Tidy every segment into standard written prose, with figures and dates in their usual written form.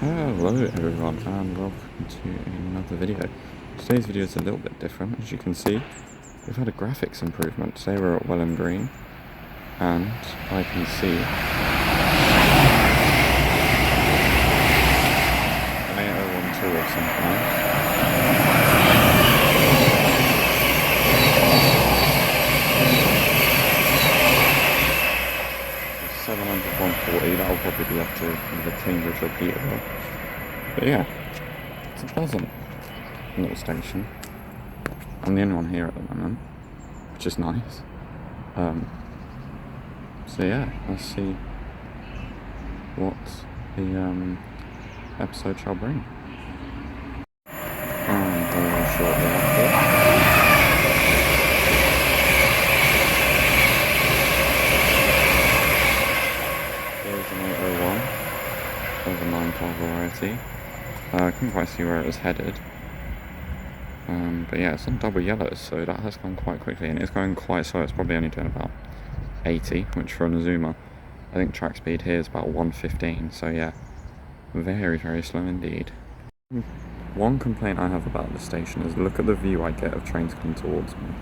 Hello everyone and welcome to another video. Today's video is a little bit different. As you can see, we've had a graphics improvement. Today we're at Welham Green and I can see an 8012 of some kind. 700/140, that'll probably be up to either Cambridge or Peterborough. But yeah, it's a pleasant little station. I'm the only one here at the moment, which is nice. So yeah, let's see what the episode shall bring. And very shortly after, of a 9-car variety. I couldn't quite see where it was headed. But yeah, it's on double yellows, so that has gone quite quickly, and it's going quite slow. It's probably only doing about 80, which for an Azuma, I think track speed here is about 115, so yeah, very, very slow indeed. One complaint I have about the station is look at the view I get of trains coming towards me.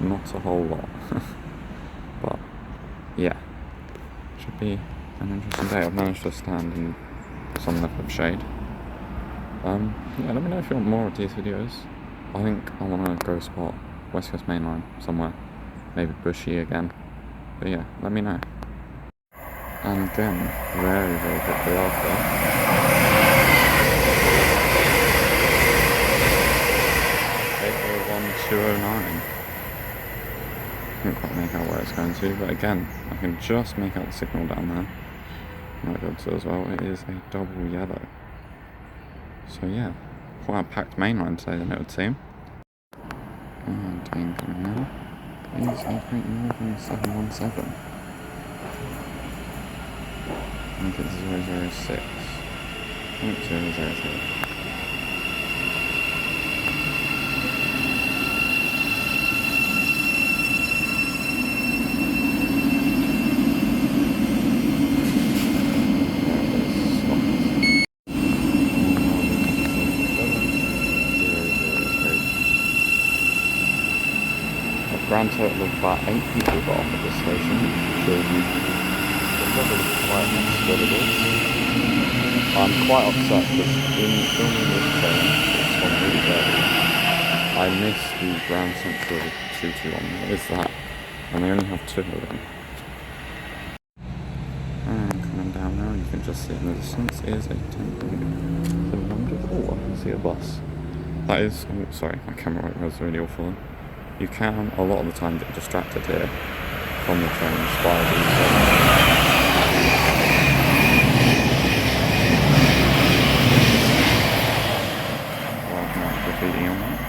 Not a whole lot. But yeah, should be an interesting day. I've managed to stand in some level of shade. Yeah, let me know if you want more of these videos. I think I want to go spot West Coast Main Line somewhere. Maybe Bushy again. But yeah, let me know. And again, very, very quickly after, 801-209. Can't quite make out where it's going to, but again, I can just make out the signal down there. Might be able to as well. It is a double yellow. So yeah, quite a packed main line today than it would seem. And incoming now is a Great Northern 717. I think it's 006. I think 003. Grand total of about 8 people got off at this station, which shows you the level of quietness that it is. I'm quite upset because in filming this train, it's gone really early. I missed the Grand Central 221, what is that? And they only have 2 of them. And coming down now, you can just see in the distance is a 10.700. Oh, I can see a bus. That is, oh sorry, my camera was really awful. You can, a lot of the time, get distracted here from the trains by graffiti on that.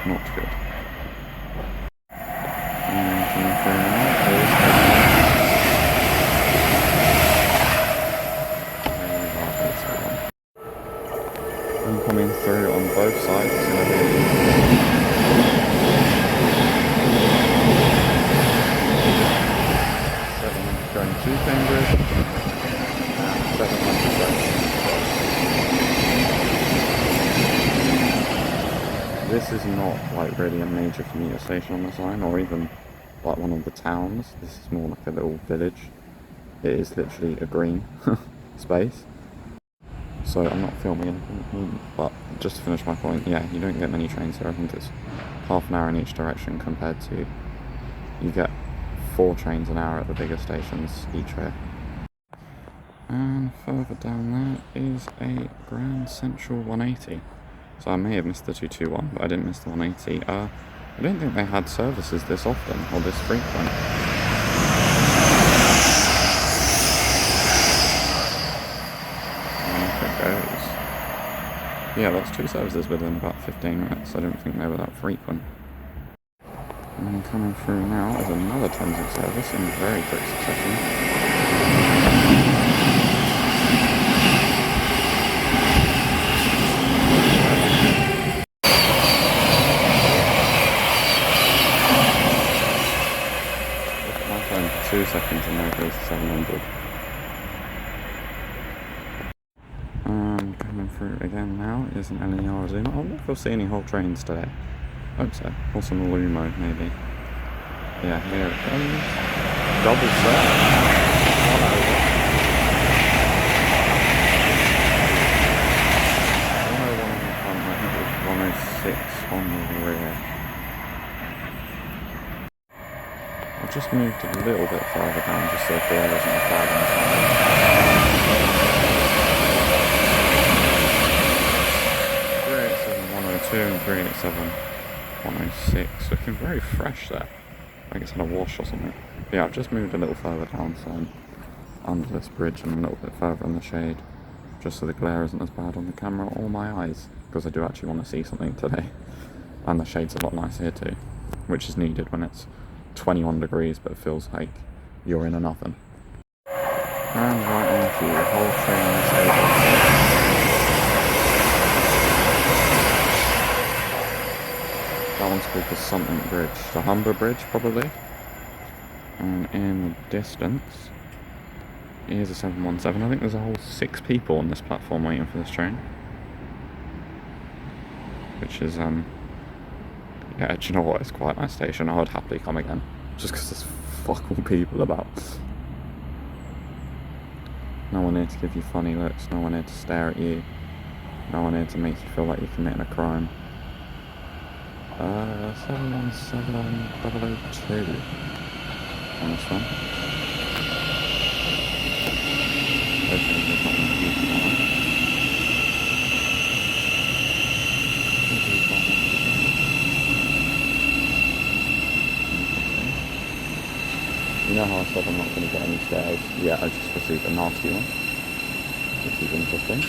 Not good. And coming through now is and coming through on both sides. Going to Cambridge and 700 going. This is not like really a major commuter station on this line, or even like one of the towns. This is more like a little village. It is literally a green space. So I'm not filming anything, but just to finish my point, yeah, you don't get many trains here. I think it's half an hour in each direction compared to you get 4 trains an hour at the bigger stations each way. And further down there is a Grand Central 180. So I may have missed the 221, but I didn't miss the 180. I don't think they had services this often, or this frequent. And off it goes. Yeah, that's 2 services within about 15 minutes. I don't think they were that frequent. And coming through now is another transit service in very quick succession. Look at my phone for 2 seconds and there goes the 700. through again now is an LER Zoomer. I wonder if we'll see any whole trains today. Hope so. Or some Lumo, maybe. Yeah, here it comes. Double set. 101 on the front, I think it was 106 on the rear. I've just moved a little bit further down just so the glare isn't as bad on the front. 387 102 and 387 106. Looking very fresh there. I think it's had a wash or something. But yeah, I've just moved a little further down, so I'm under this bridge and a little bit further in the shade, just so the glare isn't as bad on the camera or my eyes, because I do actually want to see something today. And the shade's a lot nicer here too, which is needed when it's 21 degrees but it feels like you're in an oven. And right on cue, the whole train is over. That one's called the something bridge, the Humber Bridge probably. And in the distance is a 717. I think there's a whole 6 people on this platform waiting for this train. Which is, yeah, do you know what? It's quite a nice station. I would happily come again. Just because there's fuck all people about. No one here to give you funny looks. No one here to stare at you. No one here to make you feel like you're committing a crime. 717002 on this one. Hopefully there's not many people on it. You know how I said I'm not going to get any stairs? Yeah, I just received a nasty one, which is interesting.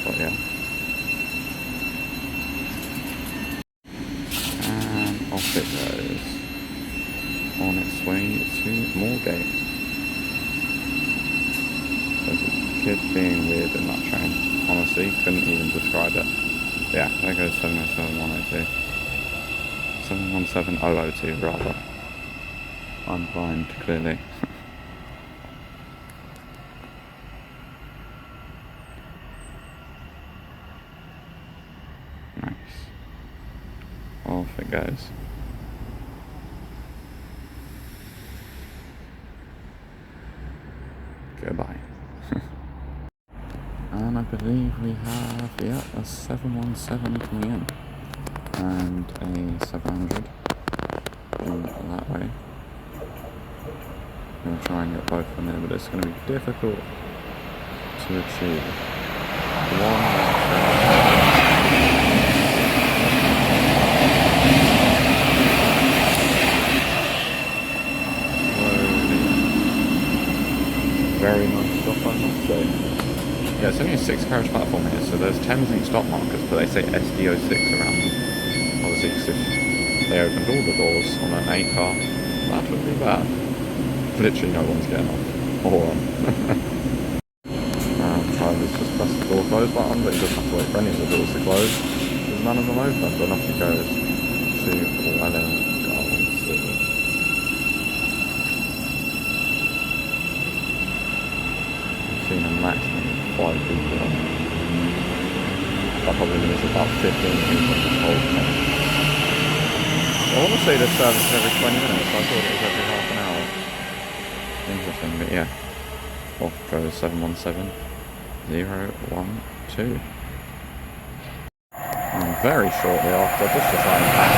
But yeah. And off it goes. On its way to Moorgate. There's a kid being weird in that train. Honestly, couldn't even describe it. Yeah, there goes 707102. 717002 rather. I'm blind, clearly. Nice. Off it goes. Goodbye. And I believe we have, yeah, a 717 coming in. And a 700 going that way. I'm going to try and get both of them in, but it's going to be difficult to achieve. Very nice stop, I must say. Yeah, it's only a 6-carriage platform here, so there's Thameslink stop markers, but they say SD06 around them. Obviously, because if they opened all the doors on an 8 car, that would be bad. Literally no one's getting off. Or on. Driver's just pressed the door close button, but he doesn't have to wait for any of the doors to close. There's none of them open, but off he goes to Welham. I've seen a maximum of 5 people on. That probably means about 15 people on this whole thing. I want to say this service is every 20 minutes, so I thought it was every half an hour. Interesting, but yeah. Off goes 717012. And very shortly after, just to try and back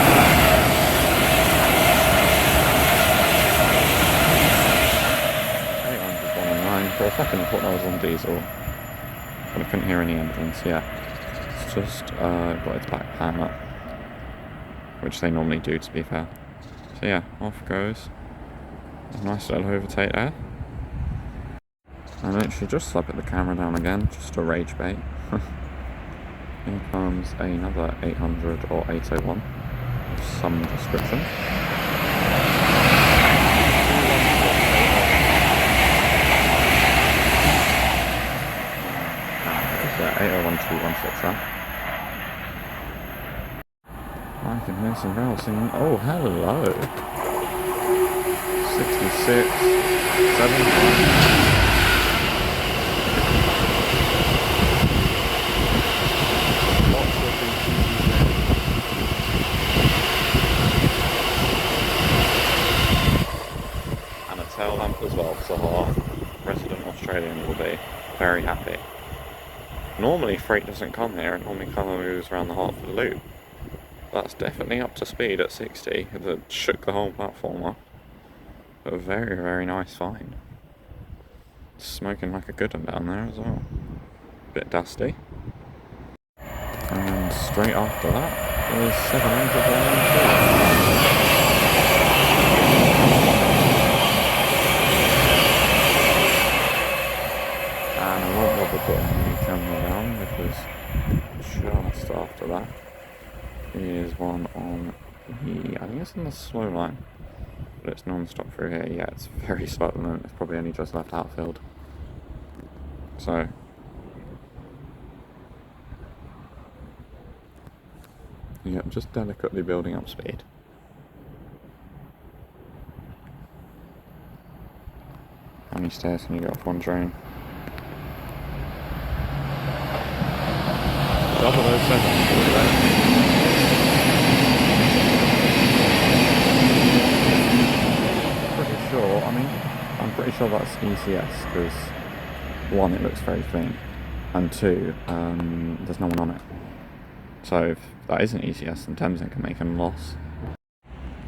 for a second I thought I was on diesel, but I couldn't hear any engines. Yeah, it's just got its back pan up, which they normally do, to be fair. So yeah, off goes. A nice little overtake there. I literally just slapped the camera down again, just to rage bait. Here comes another 800 or 801 of some description. 801-216 I can hear some bells singing. Oh, hello. 66, 7, our resident Australian will be very happy. Normally freight doesn't come here, it normally moves around the Hertford Loop. That's definitely up to speed at 60, that shook the whole platform up. But a very, very nice find. Smoking like a good one down there as well. Bit dusty. And straight after that is 700 and I won't bother putting the camera down because just after that is one on the, I think it's on the slow line, but it's non-stop through here. Yeah, it's very slow at the moment. It's probably only just left outfield. So yeah, just delicately building up speed. How many stairs can you get off one train? 007. Pretty sure, I mean, I'm pretty sure that's ECS, because one, it looks very clean, and two, there's no one on it. So if that isn't ECS, then Thameslink can make a loss.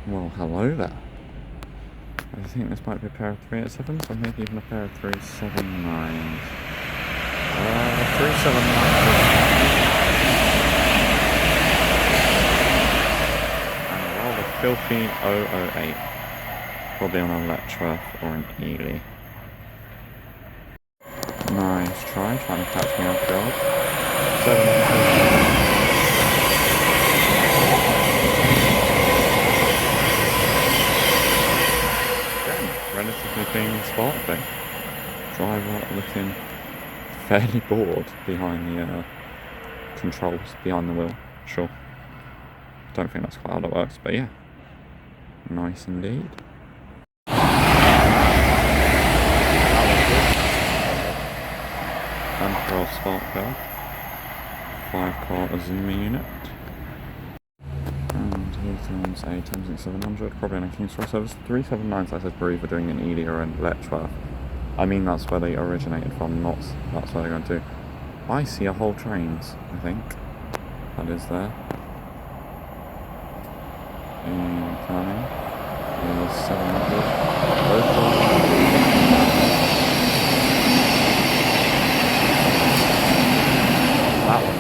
Well, hello there. I think this might be a pair of 387s, or maybe even a pair of 379s. 379s. And a rather filthy 008. Probably on a Letchworth or an Ely. Nice try, trying to catch me off guard. 700. Relatively clean spot, but driver looking fairly bored behind the controls, behind the wheel. Sure. Don't think that's quite how that works, but yeah. Nice indeed. And spark plug. 5-car Azuma unit. And here comes a Thameslink 700, probably on a King's Cross service. 379s, I said, were either doing an Ely or in Letchworth. I mean, that's where they originated from, not that's where they're going to. I see a whole trains, I think. That is there. Incoming is 700. That one.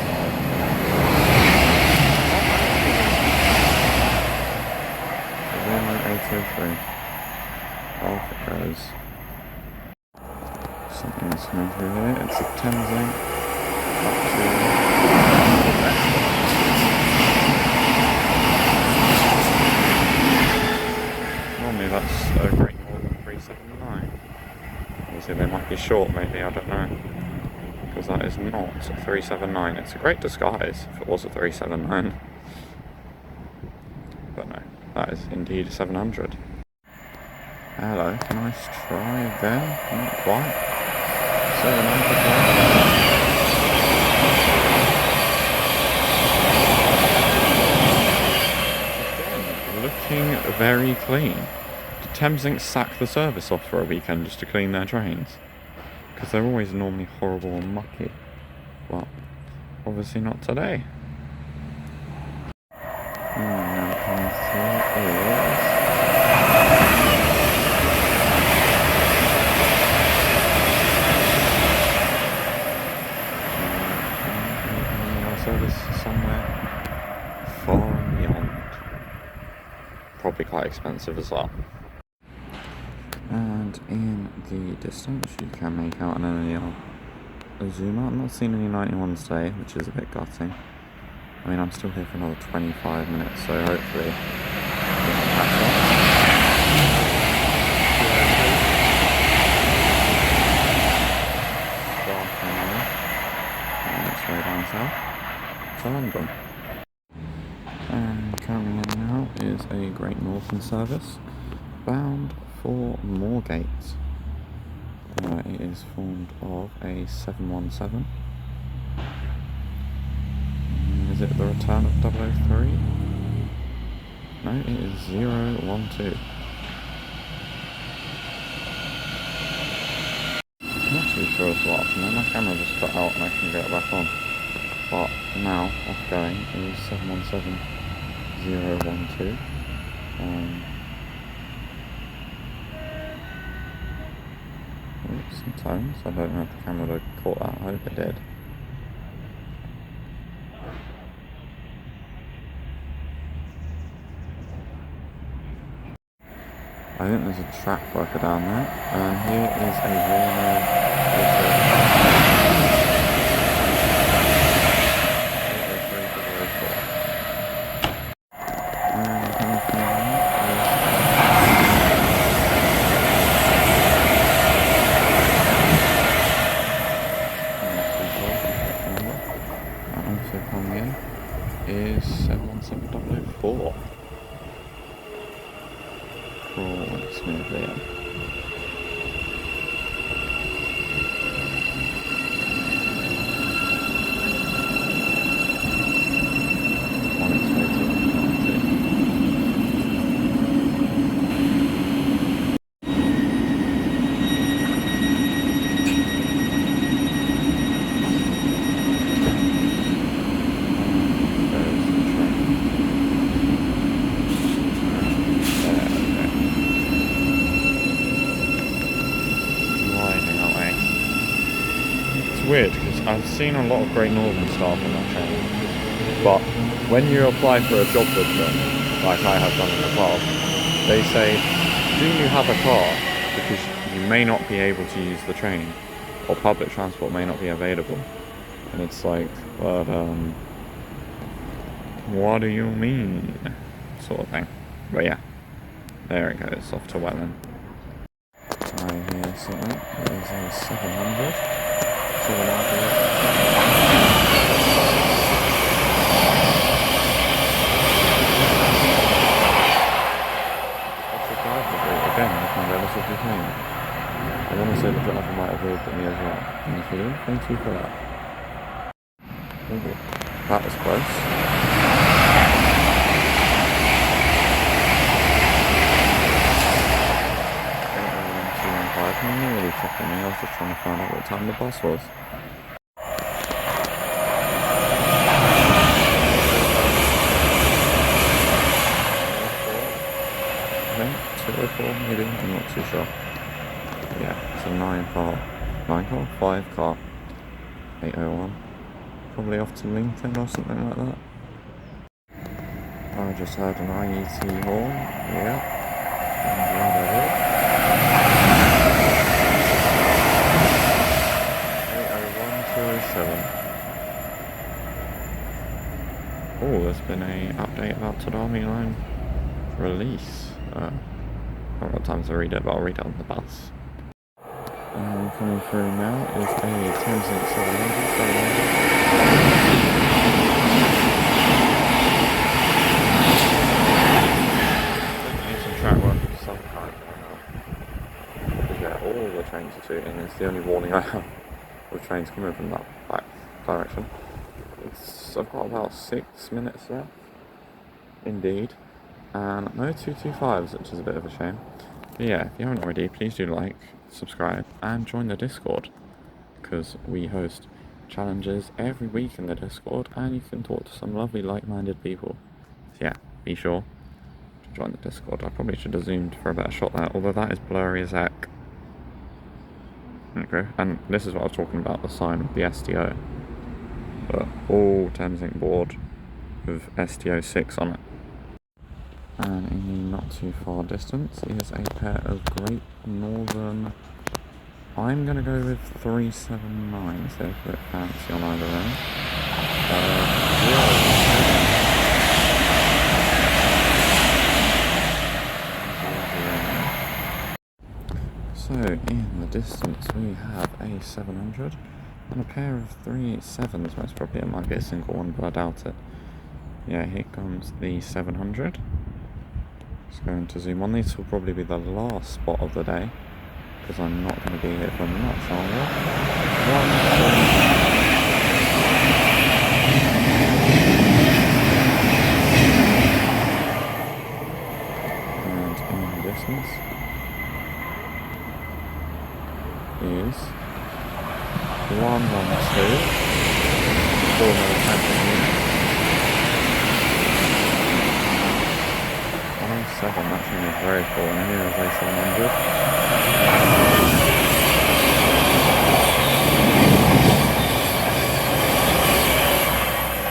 Off it goes. Something's coming through here. It's a Thameslink up to normally that's a great more than 379. Obviously they might be short, maybe, I don't know. Because that is not a 379. It's a great disguise if it was a 379. But no. That is indeed a 700. Hello, can I try again? Not quite. 700. Again, looking very clean. Did Thameslink sack the service off for a weekend just to clean their trains? Because they're always normally horrible and mucky. Well, obviously not today. Now coming through is... service somewhere far and beyond. Probably quite expensive as well. And in the distance you can make out an NEL Azuma. I'm not seeing any 91s today, which is a bit gutting. I mean, I'm still here for another 25 minutes, so hopefully we can catch up. Starting there, and it's way down south to London. And coming in now is a Great Northern service bound for Moorgate. It is formed of a 717. Is it the return of 003? No, it is 012. too sure as to what happened. Then my camera just cut out and I can get it back on. But now, outgoing is 717012. Some tones. I don't know if the camera would have caught that. I hope it did. I think there's a track worker down there, and here is a Welham. Coming in is 71704. Crawling smoothly in. On its way to weird because I've seen a lot of Great Northern staff on that train, but when you apply for a job with them, like I have done in the past, they say, do you have a car? Because you may not be able to use the train, or public transport may not be available. And it's like, but what do you mean? Sort of thing. But yeah, there it goes, off to Welham. I hear something. There's a 700. So again, looking relatively clean. I want to say the driver might have waved at me as well. And if you do, thank you for that. Ooh, that was close. I'm nearly checking me. I was just trying to find out what time the bus was. I think 204 maybe, I'm not too sure. Yeah, it's a 5 car, 801. Probably off to Lincoln or something like that. I just heard an IET horn, yeah. And right over. 801-207. Oh, there's been an update about Tadami Line release. I haven't got time to read it, but I'll read it on the bus. Coming through now is a Thames Link 700. Need some track work of some kind now. Because yeah, all the trains are tooting. It's the only warning I have with trains coming from that back direction. I've got about 6 minutes left. Indeed. And no 225s, which is a bit of a shame. But yeah, if you haven't already, please do like, subscribe, and join the Discord. Because we host challenges every week in the Discord, and you can talk to some lovely like-minded people. So yeah, be sure to join the Discord. I probably should have zoomed for a better shot there, although that is blurry as heck. Okay, and this is what I was talking about, the sign with the STO. But all Thameslink board with STO 6 on it. And in the not too far distance is a pair of Great Northern. I'm going to go with 379, so it's a bit fancy on either end. So in the distance we have a 700 and a pair of 387s. Most probably it might be a single one, but I doubt it. Yeah, here comes the 700. Just going to zoom on. This will probably be the last spot of the day, because I'm not going to be here for much longer. And in the distance is 112. 4 mil tension units. 107, that thing is very full, and here is A700.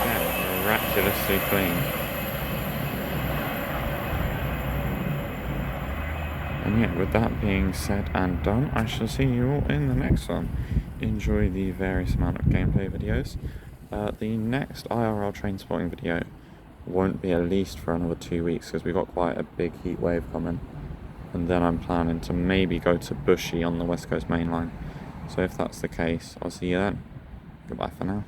Yeah, miraculously clean. And yeah, with that being said and done, I shall see you all in the next one. Enjoy the various amount of gameplay videos. The next IRL train spotting video won't be at least for another 2 weeks because we've got quite a big heat wave coming. And then I'm planning to maybe go to Bushy on the West Coast Main Line. So if that's the case, I'll see you then. Goodbye for now.